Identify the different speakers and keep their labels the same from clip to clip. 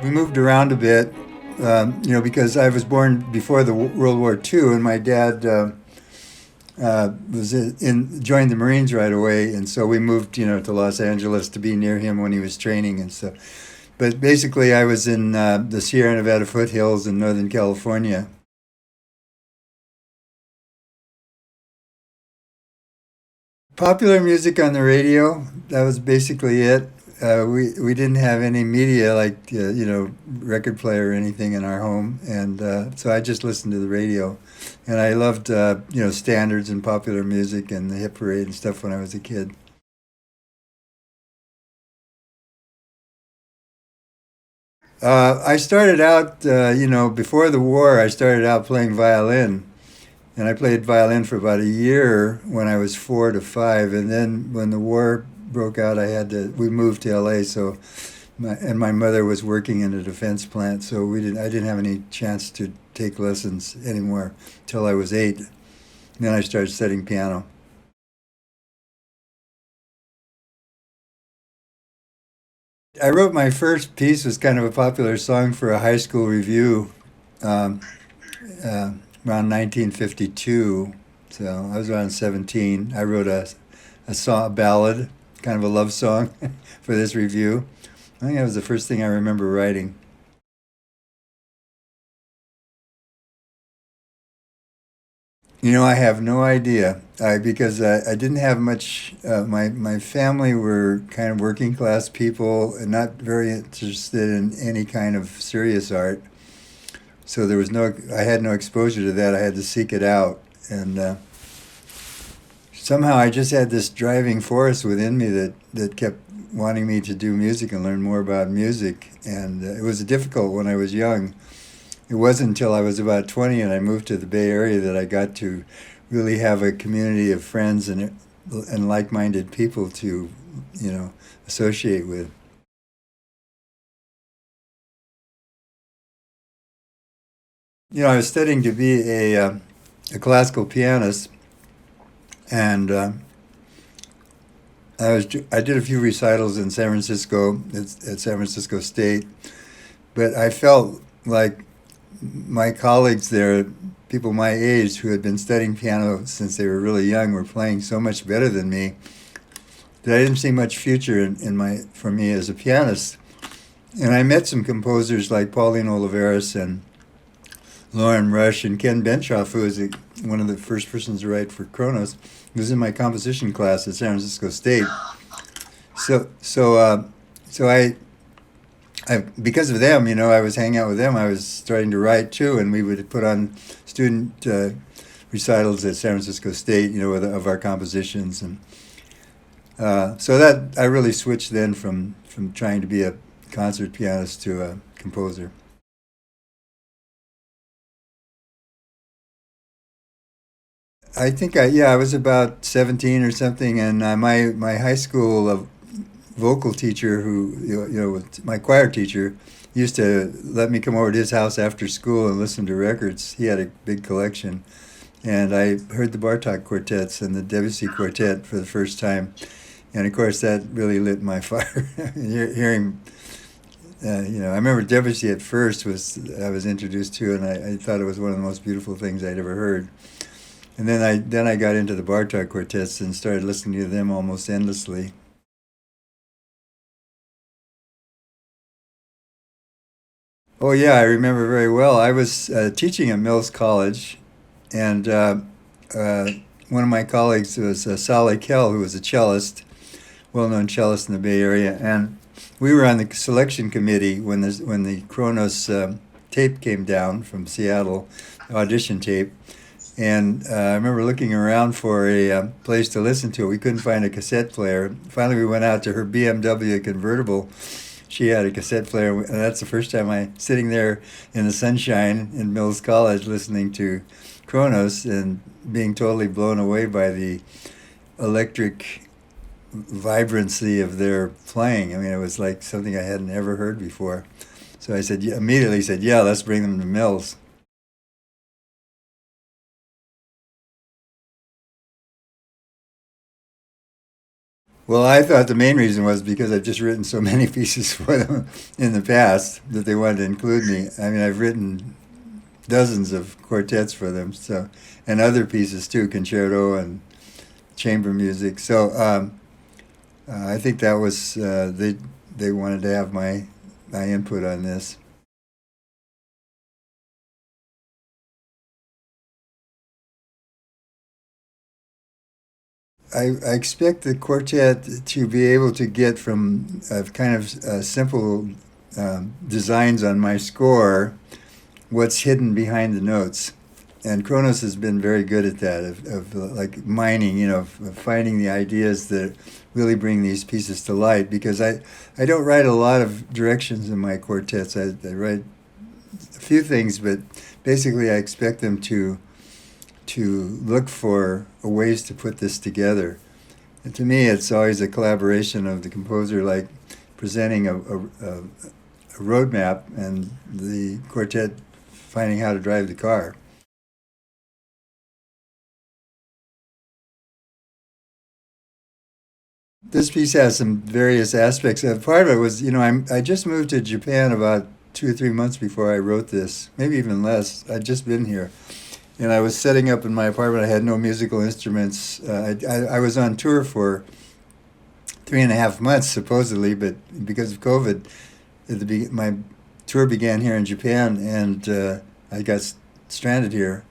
Speaker 1: We moved around a bit, because I was born before the World War II, and my dad joined the Marines right away, and so we moved, to Los Angeles to be near him when he was training and stuff. But basically, I was in the Sierra Nevada foothills in Northern California. Popular music on the radio, that was basically it. We didn't have any media like record player or anything in our home, and so I just listened to the radio, and I loved standards and popular music and the hit parade and stuff when I was a kid. I started out, before the war. I started out playing violin, and I played violin for about a year when I was 4 to 5, and then when the war broke out, we moved to LA. So, my mother was working in a defense plant, so I didn't have any chance to take lessons anymore till I was 8. And then I started studying piano. I wrote my first piece was kind of a popular song for a high school review, um, uh, around 1952. So I was around 17. I wrote a song, a ballad, kind of a love song for this review. I think that was the first thing I remember writing. I have no idea because I didn't have much. My family were kind of working class people and not very interested in any kind of serious art. So I had no exposure to that. I had to seek it out, and somehow I just had this driving force within me that kept wanting me to do music and learn more about music. And it was difficult when I was young. It wasn't until I was about 20 and I moved to the Bay Area that I got to really have a community of friends and like-minded people to, associate with. I was studying to be a classical pianist, and I did a few recitals in San Francisco at San Francisco State, but I felt like my colleagues there, people my age who had been studying piano since they were really young, were playing so much better than me that I didn't see much future for me as a pianist. And I met some composers like Pauline Oliveris and Lauren Rush and Ken Benchoff, who was one of the first persons to write for Kronos. He was in my composition class at San Francisco State. So because of them, I was hanging out with them. I was starting to write too, and we would put on student recitals at San Francisco State, of our compositions, and so that I really switched then from trying to be a concert pianist to a composer. I think I was about 17 or something, and my high school vocal teacher, who my choir teacher, used to let me come over to his house after school and listen to records. He had a big collection, and I heard the Bartok quartets and the Debussy quartet for the first time, and of course that really lit my fire. Hearing, I remember Debussy at first I was introduced to, and I thought it was one of the most beautiful things I'd ever heard. And then I got into the Bartok quartets and started listening to them almost endlessly. Oh yeah, I remember very well. I was teaching at Mills College, and one of my colleagues was Sally Kell, who was a cellist, well-known cellist in the Bay Area, and we were on the selection committee when the Kronos tape came down from Seattle, audition tape. And I remember looking around for a place to listen to it. We couldn't find a cassette player. Finally, we went out to her BMW convertible. She had a cassette player, and that's the first time sitting there in the sunshine in Mills College listening to Kronos and being totally blown away by the electric vibrancy of their playing. I mean, it was like something I hadn't ever heard before. So I said, immediately said, yeah, let's bring them to Mills. Well, I thought the main reason was because I've just written so many pieces for them in the past that they wanted to include me. I mean, I've written dozens of quartets for them, so, and other pieces too, concerto and chamber music. So I think that was they wanted to have my input on this. I expect the quartet to be able to get from kind of simple designs on my score what's hidden behind the notes. And Kronos has been very good at that, of like mining, of finding the ideas that really bring these pieces to light. Because I don't write a lot of directions in my quartets. I write a few things, but basically I expect them to look for ways to put this together. And to me, it's always a collaboration of the composer, like presenting a roadmap and the quartet finding how to drive the car. This piece has some various aspects. Part of it was, I just moved to Japan about 2 or 3 months before I wrote this, maybe even less. I'd just been here. And I was setting up in my apartment. I had no musical instruments. I was on tour for 3.5 months, supposedly, but because of COVID, my tour began here in Japan, and I got stranded here.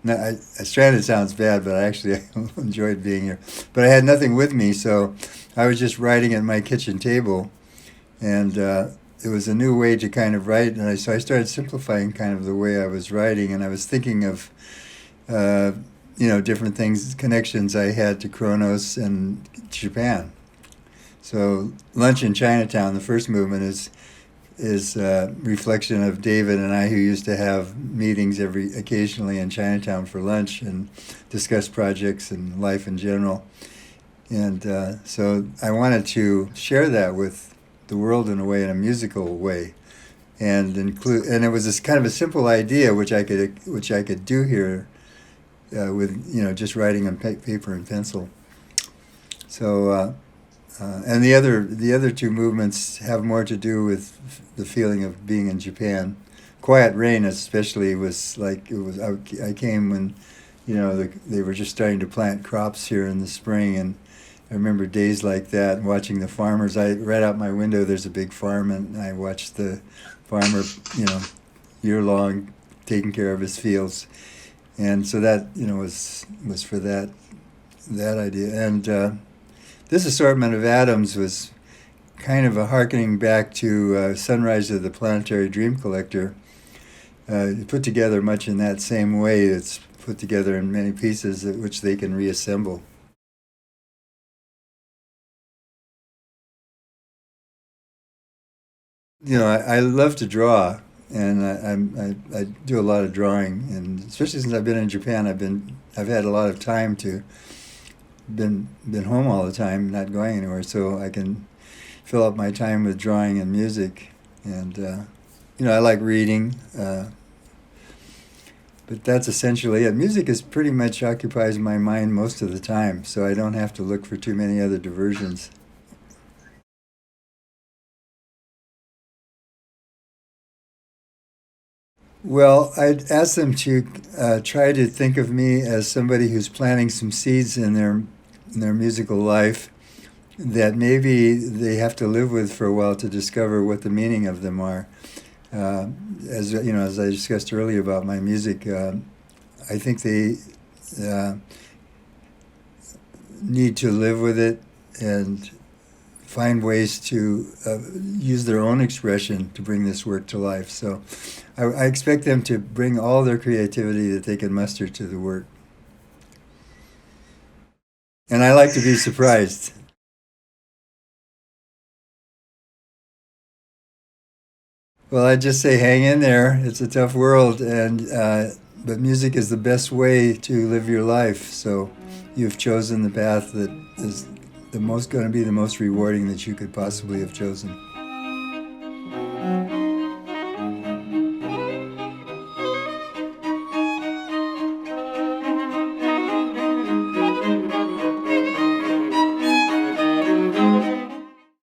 Speaker 1: No, stranded sounds bad, but I enjoyed being here. But I had nothing with me, so I was just writing at my kitchen table, and it was a new way to kind of write. And so I started simplifying kind of the way I was writing, and I was thinking of, different things, connections I had to Kronos and Japan. So Lunch in Chinatown, the first movement, is a reflection of David and I, who used to have meetings occasionally in Chinatown for lunch and discuss projects and life in general. And so I wanted to share that with the world in a musical way, and it was this kind of a simple idea which I could do here with just writing on paper and pencil. So. And the other two movements have more to do with the feeling of being in Japan. Quiet Rain, especially, was like I came when, they were just starting to plant crops here in the spring, and I remember days like that, watching the farmers. Right out my window, there's a big farm, and I watched the farmer, year long, taking care of his fields, and so that was for that idea. And this assortment of atoms was kind of a harkening back to Sunrise of the Planetary Dream Collector, put together much in that same way. It's put together in many pieces which they can reassemble. I love to draw, and I do a lot of drawing, and especially since I've been in Japan, I've had a lot of time to been home all the time, not going anywhere, so I can fill up my time with drawing and music. And I like reading, but that's essentially it. Music is pretty much occupies my mind most of the time, so I don't have to look for too many other diversions. Well, I'd ask them to try to think of me as somebody who's planting some seeds in their musical life that maybe they have to live with for a while to discover what the meaning of them are. As I discussed earlier about my music, I think they need to live with it and find ways to use their own expression to bring this work to life. So I expect them to bring all their creativity that they can muster to the work. And I like to be surprised. Well, I just say hang in there. It's a tough world, but music is the best way to live your life. So you've chosen the path that is going to be the most rewarding that you could possibly have chosen.